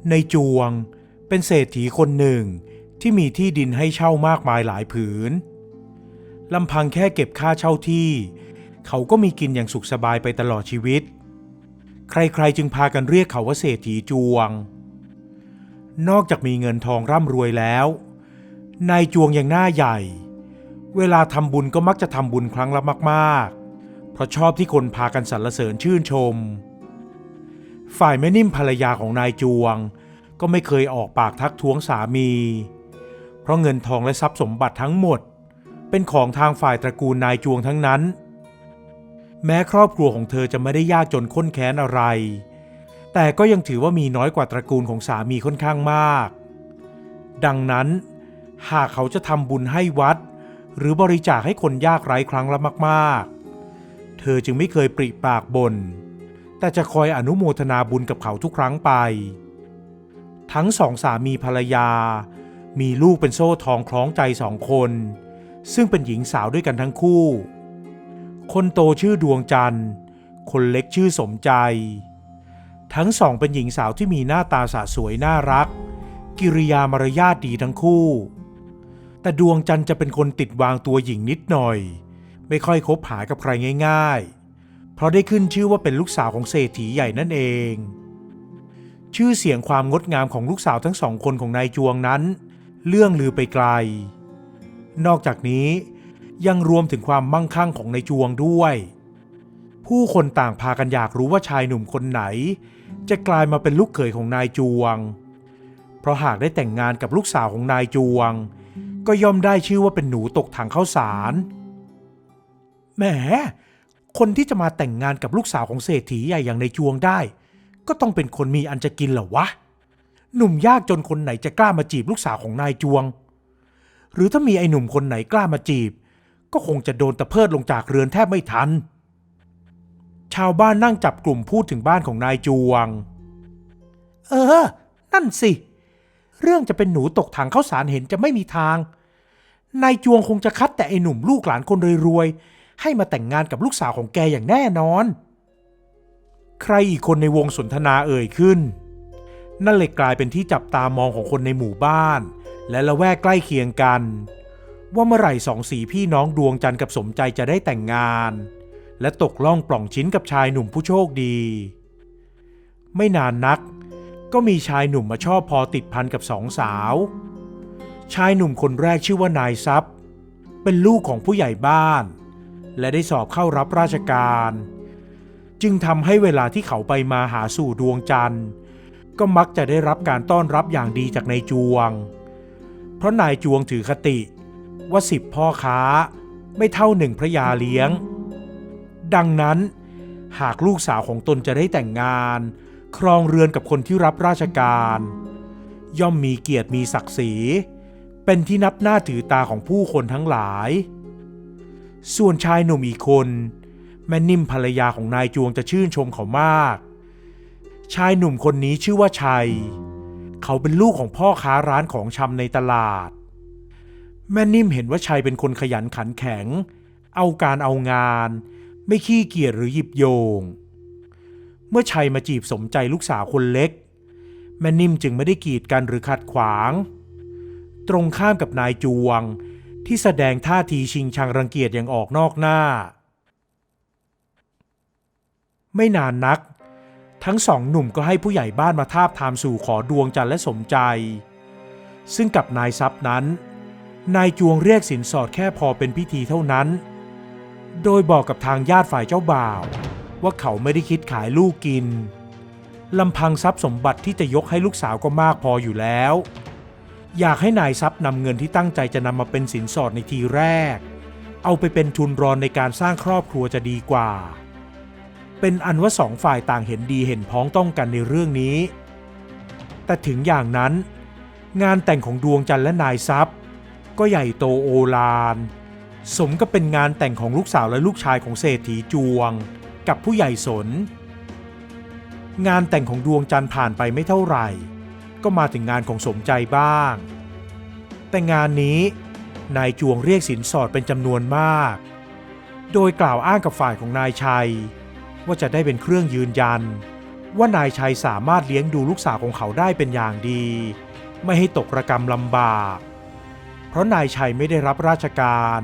ในจวงเป็นเศรษฐีคนหนึ่งที่มีที่ดินให้เช่ามากมายหลายผืนลำพังแค่เก็บค่าเช่าที่เขาก็มีกินอย่างสุขสบายไปตลอดชีวิตใครๆจึงพากันเรียกเขาว่าเศรษฐีจวงนอกจากมีเงินทองร่ำรวยแล้วนายจวงยังหน้าใหญ่เวลาทำบุญก็มักจะทำบุญครั้งละมากๆเพราะชอบที่คนพากันสรรเสริญชื่นชมฝ่ายแม่นิ่มภรรยาของนายจวงก็ไม่เคยออกปากทักท้วงสามีเพราะเงินทองและทรัพย์สมบัติทั้งหมดเป็นของทางฝ่ายตระกูลนายจวงทั้งนั้นแม้ครอบครัวของเธอจะไม่ได้ยากจนข้นแค้นอะไรแต่ก็ยังถือว่ามีน้อยกว่าตระกูลของสามีค่อนข้างมากดังนั้นหากเขาจะทำบุญให้วัดหรือบริจาคให้คนยากไร้ครั้งละมากๆเธอจึงไม่เคยปริปากบ่นแต่จะคอยอนุโมทนาบุญกับเขาทุกครั้งไปทั้งสองสามีภรรยามีลูกเป็นโซ่ทองคล้องใจ2 คนซึ่งเป็นหญิงสาวด้วยกันทั้งคู่คนโตชื่อดวงจันทร์คนเล็กชื่อสมใจทั้งสองเป็นหญิงสาวที่มีหน้าตาสะสวยน่ารักกิริยามารยาทดีทั้งคู่แต่ดวงจันทร์จะเป็นคนติดวางตัวหญิงนิดหน่อยไม่ค่อยคบหากับใครง่ายๆเพราะได้ขึ้นชื่อว่าเป็นลูกสาวของเศรษฐีใหญ่นั่นเองชื่อเสียงความงดงามของลูกสาวทั้ง2 คนของนายจวงนั้นเลื่องลือไปไกลนอกจากนี้ยังรวมถึงความมั่งคั่งของนายจวงด้วยผู้คนต่างพากันอยากรู้ว่าชายหนุ่มคนไหนจะกลายมาเป็นลูกเขยของนายจวงเพราะหากได้แต่งงานกับลูกสาวของนายจวงก็ย่อมได้ชื่อว่าเป็นหนูตกถังข้าวสารแหมคนที่จะมาแต่งงานกับลูกสาวของเศรษฐีใหญ่อย่างนายจวงได้ก็ต้องเป็นคนมีอันจะกินเหรอวะหนุ่มยากจนคนไหนจะกล้ามาจีบลูกสาวของนายจวงหรือถ้ามีไอ้หนุ่มคนไหนกล้ามาจีบก็คงจะโดนตะเพิดลงจากเรือนแทบไม่ทันชาวบ้านนั่งจับกลุ่มพูดถึงบ้านของนายจวงนั่นสิเรื่องจะเป็นหนูตกถังข้าวสารเห็นจะไม่มีทางนายจวงคงจะคัดแต่ไอ้หนุ่มลูกหลานคนรวยๆให้มาแต่งงานกับลูกสาวของแกอย่างแน่นอนใครอีกคนในวงสนทนาเอ่ยขึ้นนั่นเลยกลายเป็นที่จับตามองของคนในหมู่บ้านและละแวกใกล้เคียงกันว่าเมื่อไหร่2 สีพี่น้องดวงจันทร์กับสมใจจะได้แต่งงานและตกล่องปล่องชิ้นกับชายหนุ่มผู้โชคดีไม่นานนักก็มีชายหนุ่มมาชอบพอติดพันกับ2 สาวชายหนุ่มคนแรกชื่อว่านายทรัพย์เป็นลูกของผู้ใหญ่บ้านและได้สอบเข้ารับราชการจึงทำให้เวลาที่เขาไปมาหาสู่ดวงจันทร์ก็มักจะได้รับการต้อนรับอย่างดีจากนายจวงเพราะนายจวงถือคติว่า10 พ่อค้าไม่เท่า1 พระยาเลี้ยงดังนั้นหากลูกสาวของตนจะได้แต่งงานครองเรือนกับคนที่รับราชการย่อมมีเกียรติมีศักดิ์ศรีเป็นที่นับหน้าถือตาของผู้คนทั้งหลายส่วนชายหนุ่มอีกคนแม่นิ่มภรรยาของนายจวงจะชื่นชมเขามากชายหนุ่มคนนี้ชื่อว่าชัยเขาเป็นลูกของพ่อค้าร้านของชำในตลาดแม่นิ่มเห็นว่าชัยเป็นคนขยันขันแข็งเอาการเอางานไม่ขี้เกียจหรือหยิบโยงเมื่อชัยมาจีบสมใจลูกสาวคนเล็กแม่นิ่มจึงไม่ได้กีดกันหรือขัดขวางตรงข้ามกับนายจวงที่แสดงท่าทีชิงชังรังเกียจอย่างออกนอกหน้าไม่นานนักทั้ง2 หนุ่มก็ให้ผู้ใหญ่บ้านมาทาบทามสู่ขอดวงจันทร์และสมใจซึ่งกับนายทรัพย์นั้นนายจวงเรียกสินสอดแค่พอเป็นพิธีเท่านั้นโดยบอกกับทางญาติฝ่ายเจ้าบ่าวว่าเขาไม่ได้คิดขายลูกกินลำพังทรัพย์สมบัติที่จะยกให้ลูกสาวก็มากพออยู่แล้วอยากให้นายทรัพย์นำเงินที่ตั้งใจจะนำมาเป็นสินสอดในทีแรกเอาไปเป็นทุนรอนในการสร้างครอบครัวจะดีกว่าเป็นอันว่า2 ฝ่ายต่างเห็นดีเห็นพ้องต้องกันในเรื่องนี้แต่ถึงอย่างนั้นงานแต่งของดวงจันทร์และนายทรัพย์ก็ใหญ่โตโอฬารสมกับเป็นงานแต่งของลูกสาวและลูกชายของเศรษฐีจวงกับผู้ใหญ่สนงานแต่งของดวงจันทร์ผ่านไปไม่เท่าไหร่ก็มาถึงงานของสมใจบ้างแต่งานนี้นายจวงเรียกสินสอดเป็นจำนวนมากโดยกล่าวอ้างกับฝ่ายของนายชัยว่าจะได้เป็นเครื่องยืนยัน ว่านายชัยสามารถเลี้ยงดูลูกสาวของเขาได้เป็นอย่างดีไม่ให้ตกระกำลำบากเพราะนายชัยไม่ได้รับราชการ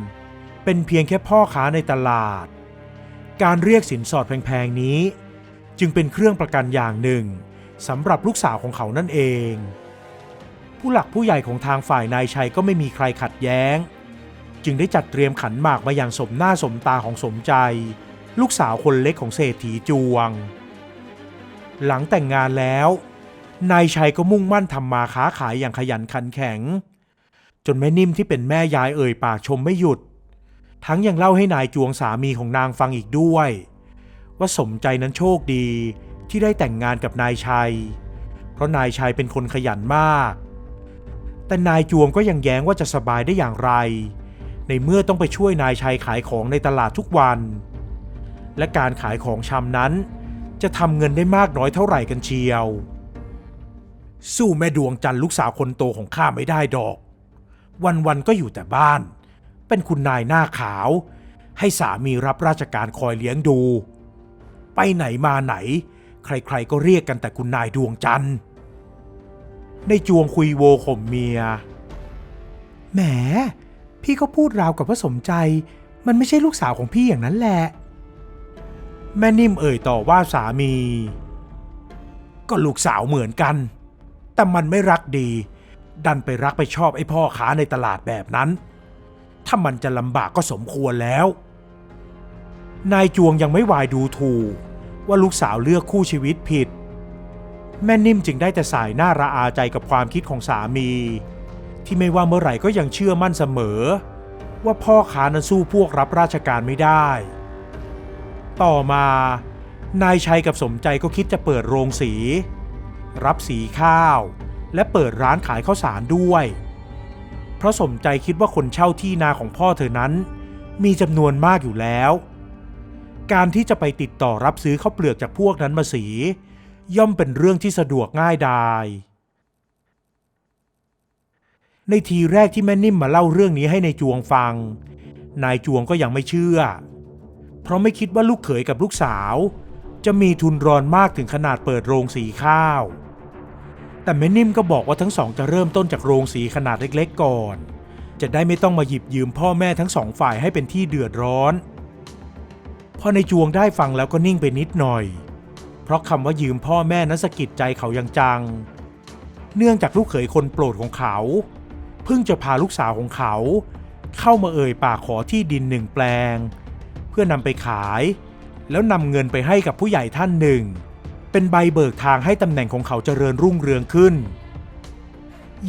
เป็นเพียงแค่พ่อค้าในตลาดการเรียกสินสอดแพงๆนี้จึงเป็นเครื่องประกันอย่างหนึ่งสำหรับลูกสาวของเขานั่นเองผู้หลักผู้ใหญ่ของทางฝ่ายนายชัยก็ไม่มีใครขัดแย้งจึงได้จัดเตรียมขันหมากมาอย่างสมหน้าสมตาของสมใจลูกสาวคนเล็กของเศรษฐีจวงหลังแต่งงานแล้วนายชัยก็มุ่งมั่นทำมาค้าขายอย่างขยันขันแข็งจนแม่นิ่มที่เป็นแม่ยายเอ่ยปากชมไม่หยุดทั้งยังเล่าให้นายจวงสามีของนางฟังอีกด้วยว่าสมใจนั้นโชคดีที่ได้แต่งงานกับนายชัยเพราะนายชัยเป็นคนขยันมากแต่นายจวงก็ยังแย้งว่าจะสบายได้อย่างไรในเมื่อต้องไปช่วยนายชัยขายของในตลาดทุกวันและการขายของชำนั้นจะทำเงินได้มากน้อยเท่าไหร่กันเชียวสู้แม่ดวงจันทร์ลูกสาวคนโตของข้าไม่ได้ดอกวันๆก็อยู่แต่บ้านเป็นคุณนายหน้าขาวให้สามีรับราชการคอยเลี้ยงดูไปไหนมาไหนใครๆก็เรียกกันแต่คุณนายดวงจันทร์ในจวงคุยโวข่มเมียแหมพี่ก็พูดราวกับว่าสมใจมันไม่ใช่ลูกสาวของพี่อย่างนั้นแหละแม่นิ่มเอ่ยต่อว่าสามีก็ลูกสาวเหมือนกันแต่มันไม่รักดีดันไปรักไปชอบไอ้พ่อค้าในตลาดแบบนั้นถ้ามันจะลำบากก็สมควรแล้วนายจวงยังไม่วายดูถูกว่าลูกสาวเลือกคู่ชีวิตผิดแม่นิ่มจึงได้แต่สายหน้าระอาใจกับความคิดของสามีที่ไม่ว่าเมื่อไหร่ก็ยังเชื่อมั่นเสมอว่าพ่อค้านั้นสู้พวกรับราชการไม่ได้ต่อมานายชัยกับสมใจก็คิดจะเปิดโรงสีรับสีข้าวและเปิดร้านขายข้าวสารด้วยเพราะสมใจคิดว่าคนเช่าที่นาของพ่อเธอนั้นมีจำนวนมากอยู่แล้วการที่จะไปติดต่อรับซื้อข้าวเปลือกจากพวกนั้นมาสีย่อมเป็นเรื่องที่สะดวกง่ายดายในทีแรกที่แม่นิ่มมาเล่าเรื่องนี้ให้นายจวงฟังนายจวงก็ยังไม่เชื่อเพราะไม่คิดว่าลูกเขยกับลูกสาวจะมีทุนรอนมากถึงขนาดเปิดโรงสีข้าวแต่แม่นิ่มก็บอกว่าทั้งสองจะเริ่มต้นจากโรงสีขนาดเล็กๆก่อนจะได้ไม่ต้องมาหยิบยืมพ่อแม่ทั้งสองฝ่ายให้เป็นที่เดือดร้อนพอนายจวงได้ฟังแล้วก็นิ่งไปนิดหน่อยเพราะคำว่ายืมพ่อแม่นั้นสะกิดใจเขาอย่างจังเนื่องจากลูกเขยคนโปรดของเขาเพิ่งจะพาลูกสาวของเขาเข้ามาเอ่ยปากขอที่ดิน1 แปลงเพื่อนำไปขายแล้วนำเงินไปให้กับผู้ใหญ่ท่านหนึ่งเป็นใบเบิกทางให้ตำแหน่งของเขาเจริญรุ่งเรืองขึ้น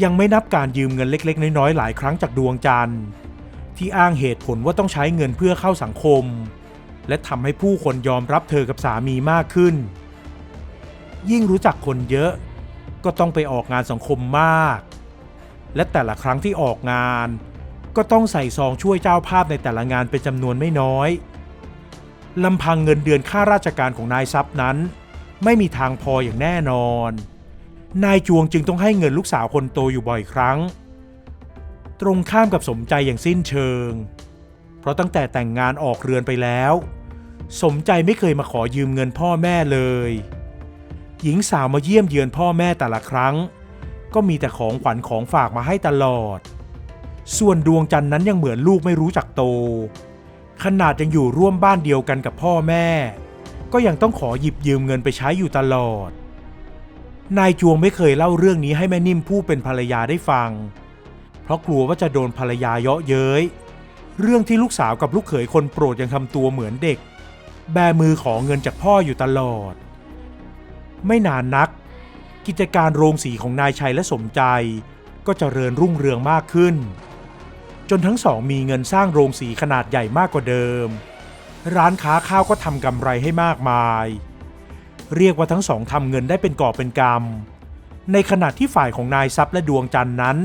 ยังไม่นับการยืมเงินเล็กๆน้อยๆหลายครั้งจากดวงจันทร์ที่อ้างเหตุผลว่าต้องใช้เงินเพื่อเข้าสังคมและทำให้ผู้คนยอมรับเธอกับสามีมากขึ้นยิ่งรู้จักคนเยอะก็ต้องไปออกงานสังคมมากและแต่ละครั้งที่ออกงานก็ต้องใส่ซองช่วยเจ้าภาพในแต่ละงานเป็นจำนวนไม่น้อยลำพังเงินเดือนค่าราชการของนายทรัพย์นั้นไม่มีทางพออย่างแน่นอนนายจวงจึงต้องให้เงินลูกสาวคนโตอยู่บ่อยครั้งตรงข้ามกับสมใจอย่างสิ้นเชิงเพราะตั้งแต่แต่งงานออกเรือนไปแล้วสมใจไม่เคยมาขอยืมเงินพ่อแม่เลยหญิงสาวมาเยี่ยมเยือนพ่อแม่แต่ละครั้งก็มีแต่ของขวัญของฝากมาให้ตลอดส่วนดวงจันทร์นั้นยังเหมือนลูกไม่รู้จักโตขนาดยังอยู่ร่วมบ้านเดียวกันกับพ่อแม่ก็ยังต้องขอหยิบยืมเงินไปใช้อยู่ตลอดนายจวงไม่เคยเล่าเรื่องนี้ให้แม่นิ่มผู้เป็นภรรยาได้ฟังเพราะกลัวว่าจะโดนภรรยาเยาะเย้ยเรื่องที่ลูกสาวกับลูกเขยคนโปรดยังทำตัวเหมือนเด็กแบมือขอเงินจากพ่ออยู่ตลอดไม่นานนักกิจการโรงสีของนายชัยและสมใจก็เจริญรุ่งเรืองมากขึ้นจนทั้งสองมีเงินสร้างโรงสีขนาดใหญ่มากกว่าเดิมร้านค้าข้าวก็ทำกำไรให้มากมายเรียกว่าทั้งสองทำเงินได้เป็นกอบเป็นกำในขณะที่ฝ่ายของนายทรัพย์และดวงจันทร์นั้น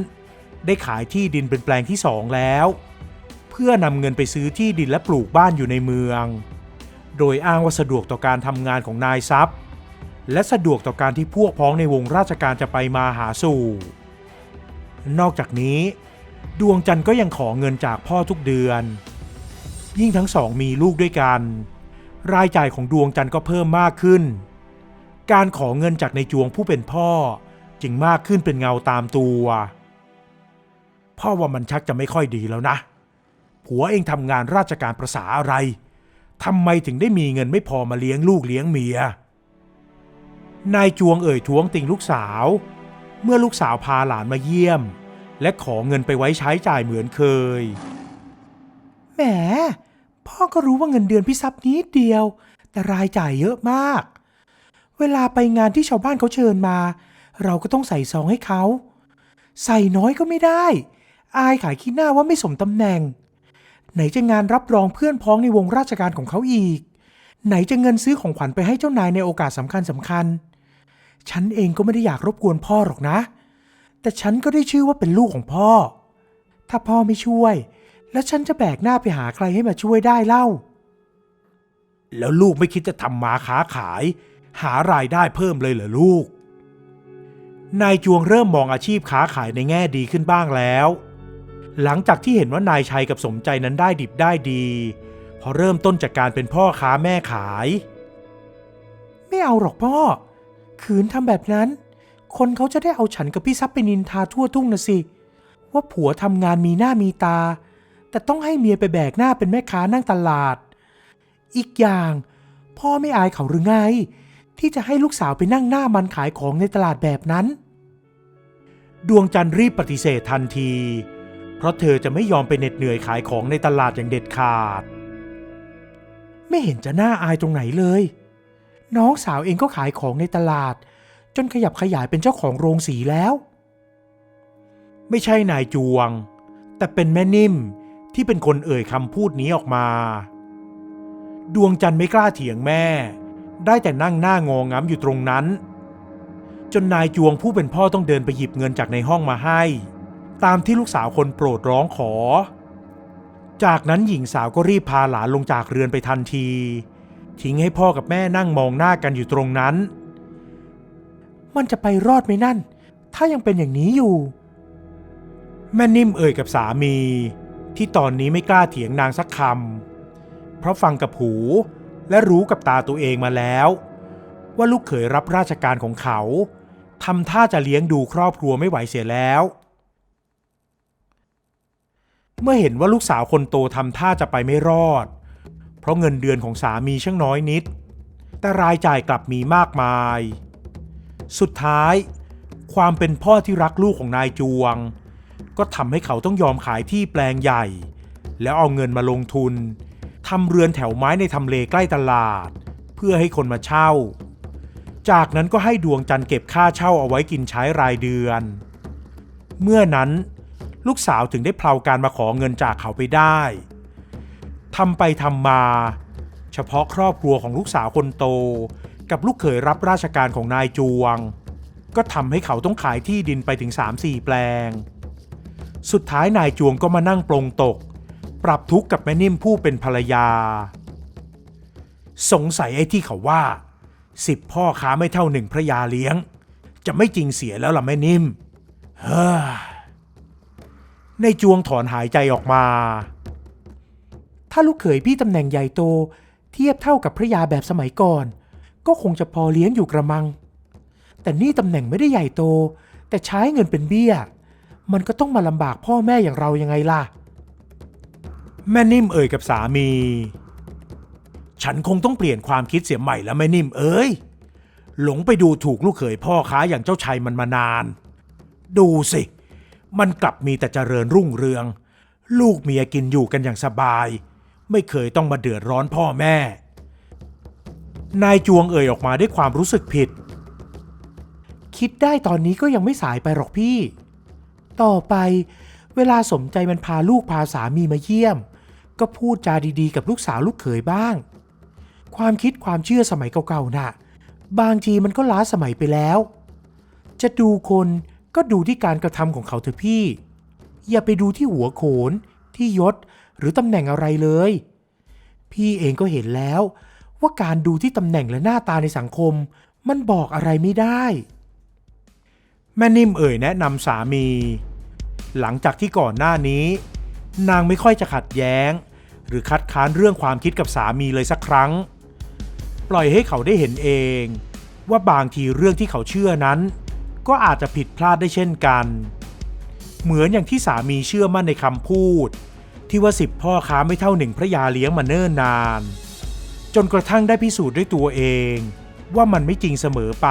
ได้ขายที่ดินเป็นแปลงที่2แล้วเพื่อนำเงินไปซื้อที่ดินและปลูกบ้านอยู่ในเมืองโดยอ้างว่าสะดวกต่อการทำงานของนายทรัพย์และสะดวกต่อการที่พวกพ้องในวงราชการจะไปมาหาสู่นอกจากนี้ดวงจันทร์ก็ยังขอเงินจากพ่อทุกเดือนยิ่งทั้งสองมีลูกด้วยกันรายจ่ายของดวงจันทร์ก็เพิ่มมากขึ้น การขอเงินจากนายจวงผู้เป็นพ่อจึงมากขึ้นเป็นเงาตามตัวพ่อว่ามันชักจะไม่ค่อยดีแล้วนะผัวเองทำงานราชการประสาอะไรทำไมถึงได้มีเงินไม่พอมาเลี้ยงลูกเลี้ยงเมียนายจวงเอ่ยท้วงติงลูกสาวเมื่อลูกสาวพาหลานมาเยี่ยมและขอเงินไปไว้ใช้จ่ายเหมือนเคยแหมพ่อก็รู้ว่าเงินเดือนพี่ทรัพย์นิดเดียวแต่รายจ่ายเยอะมากเวลาไปงานที่ชาวบ้านเขาเชิญมาเราก็ต้องใส่ซองให้เขาใส่น้อยก็ไม่ได้อายขายขี้หน้าว่าไม่สมตำแหน่งไหนจะงานรับรองเพื่อนพ้องในวงราชการของเขาอีกไหนจะเงินซื้อของขวัญไปให้เจ้านายในโอกาสสำคัญฉันเองก็ไม่ได้อยากรบกวนพ่อหรอกนะแต่ฉันก็ได้ชื่อว่าเป็นลูกของพ่อถ้าพ่อไม่ช่วยแล้วฉันจะแบกหน้าไปหาใครให้มาช่วยได้เล่าแล้วลูกไม่คิดจะทำมาค้าขายหารายได้เพิ่มเลยเหรอลูกนายจวงเริ่มมองอาชีพค้าขายในแง่ดีขึ้นบ้างแล้วหลังจากที่เห็นว่านายชัยกับสมใจนั้นได้ดิบได้ดีพอเริ่มต้นจากการเป็นพ่อค้าแม่ขายไม่เอาหรอกพ่อขืนทำแบบนั้นคนเขาจะได้เอาฉันกับพี่ทรัพย์ไปนินทาทั่วทุ่งนะสิว่าผัวทำงานมีหน้ามีตาแต่ต้องให้เมียไปแบกหน้าเป็นแม่ค้านั่งตลาดอีกอย่างพ่อไม่อายเขาหรือไงที่จะให้ลูกสาวไปนั่งหน้ามันขายของในตลาดแบบนั้นดวงจันทร์รีบปฏิเสธทันทีเพราะเธอจะไม่ยอมไปเหน็ดเหนื่อยขายของในตลาดอย่างเด็ดขาดไม่เห็นจะน่าอายตรงไหนเลยน้องสาวเองก็ขายของในตลาดจนขยับขยายเป็นเจ้าของโรงสีแล้วไม่ใช่นายจวงแต่เป็นแม่นิ่มที่เป็นคนเอ่ยคำพูดนี้ออกมาดวงจันทร์ไม่กล้าเถียงแม่ได้แต่นั่งหน้างองำอยู่ตรงนั้นจนนายจวงผู้เป็นพ่อต้องเดินไปหยิบเงินจากในห้องมาให้ตามที่ลูกสาวคนโปรดร้องขอจากนั้นหญิงสาวก็รีบพาหลานลงจากเรือนไปทันทีทิ้งให้พ่อกับแม่นั่งมองหน้ากันอยู่ตรงนั้นมันจะไปรอดไหมนั่นถ้ายังเป็นอย่างนี้อยู่แม่นิ่มเอ่ยกับสามีที่ตอนนี้ไม่กล้าเถียงนางสักคำเพราะฟังกับหูและรู้กับตาตัวเองมาแล้วว่าลูกเขยรับราชการของเขาทำท่าจะเลี้ยงดูครอบครัวไม่ไหวเสียแล้วเมื่อเห็นว่าลูกสาวคนโตทำท่าจะไปไม่รอดเพราะเงินเดือนของสามีช่างน้อยนิดแต่รายจ่ายกลับมีมากมายสุดท้ายความเป็นพ่อที่รักลูกของนายจวงก็ทำให้เขาต้องยอมขายที่แปลงใหญ่แล้วเอาเงินมาลงทุนทำเรือนแถวไม้ในทำเลใกล้ตลาดเพื่อให้คนมาเช่าจากนั้นก็ให้ดวงจันทร์เก็บค่าเช่าเอาไว้กินใช้รายเดือนเมื่อนั้นลูกสาวถึงได้เพลาการมาขอเงินจากเขาไปได้ทำไปทำมาเฉพาะครอบครัวของลูกสาวคนโตกับลูกเขยรับราชการของนายจวงก็ทำให้เขาต้องขายที่ดินไปถึง 3-4 แปลงสุดท้ายนายจวงก็มานั่งปลงตกปรับทุกข์กับแม่นิ่มผู้เป็นภรรยาสงสัยไอ้ที่เขาว่า10 พ่อค้าไม่เท่า1พระยาเลี้ยงจะไม่จริงเสียแล้วล่ะแม่นิ่มเฮ้อในจวงถอนหายใจออกมาถ้าลูกเขยพี่ตำแหน่งใหญ่โตเทียบเท่ากับพระยาแบบสมัยก่อนก็คงจะพอเลี้ยงอยู่กระมังแต่นี่ตำแหน่งไม่ได้ใหญ่โตแต่ใช้เงินเป็นเบี้ยมันก็ต้องมาลำบากพ่อแม่อย่างเรายังไงล่ะแม่นิ่มเอ่ยกับสามีฉันคงต้องเปลี่ยนความคิดเสียใหม่แล้วแม่นิ่มเอ้ยหลงไปดูถูกลูกเขยพ่อค้าอย่างเจ้าชัยมันมานานดูสิมันกลับมีแต่เจริญรุ่งเรืองลูกเมียกินอยู่กันอย่างสบายไม่เคยต้องมาเดือดร้อนพ่อแม่นายจวงเอ่ยออกมาด้วยความรู้สึกผิดคิดได้ตอนนี้ก็ยังไม่สายไปหรอกพี่ต่อไปเวลาสมใจมันพาลูกพาสามีมาเยี่ยมก็พูดจาดีๆกับลูกสาวลูกเขยบ้างความคิดความเชื่อสมัยเก่าๆน่ะบางทีมันก็ล้าสมัยไปแล้วจะดูคนก็ดูที่การกระทำของเขาเถอะพี่อย่าไปดูที่หัวโขนที่ยศหรือตำแหน่งอะไรเลยพี่เองก็เห็นแล้วว่าการดูที่ตำแหน่งและหน้าตาในสังคมมันบอกอะไรไม่ได้แม่นิ่มเอ่ยแนะนำสามีหลังจากที่ก่อนหน้านี้นางไม่ค่อยจะขัดแย้งหรือคัดค้านเรื่องความคิดกับสามีเลยสักครั้งปล่อยให้เขาได้เห็นเอง ว่าบางทีเรื่องที่เขาเชื่อนั้นก็อาจจะผิดพลาดได้เช่นกันเหมือนอย่างที่สามีเชื่อมั่นในคำพูดที่ว่า10 พ่อค้าไม่เท่า1พระยาเลี้ยงมาเนิ่นนานจนกระทั่งได้พิสูจน์ด้วยตัวเองว่ามันไม่จริงเสมอไป